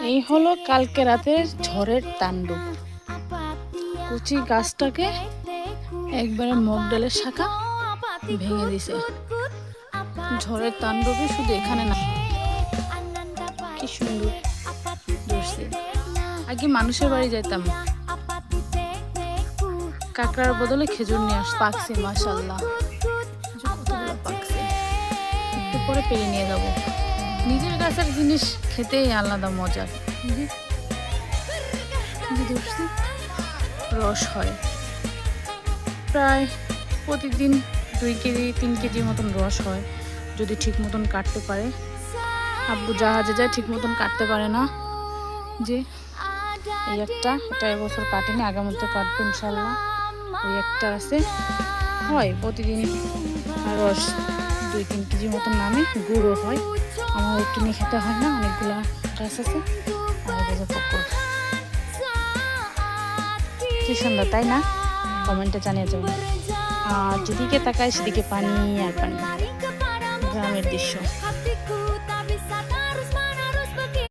এই হলো কালকে রাতের ঝড়ের তাণ্ডব। কচি গাছটাকে একবারে মুগ ডালের শাখা ভেঙে দিছে। ঝড়ের তাণ্ডবে শুধু এখানে না, কি সুন্দর ধরছে। আগে মানুষের বাড়ি যাইতাম, কাঁকড়ার বদলে খেজুর নিয়ে পাকছে, মাশাআল্লাহ কতগুলো পাকছে। একটু পরে পেরে নিয়ে যাব। নিজের গাছের জিনিস খেতেই আলাদা মজা। রস হয় প্রায় প্রতিদিন 2 কেজি 3 কেজি মতন রস হয়, যদি ঠিক মতন কাটতে পারে। আব্বু জাহাজে যায়, ঠিক মতন কাটতে পারে না। যে এই একটা, এটা এবছর কাটেনি, আগামী তো কাটবে ইনশাল্লাহ। ওই একটা আছে, হয় প্রতিদিন রস 2-3 কেজি মতন নামে, গুঁড়ো হয়। আমার কিনে খেতে হয় না, অনেকগুলো গাছ আছে। কি সুন্দর তাই না? কমেন্টে জানিয়ে যাবো। আর যেদিকে তাকায় সেদিকে পানি আর পানি, গ্রামের দৃশ্য।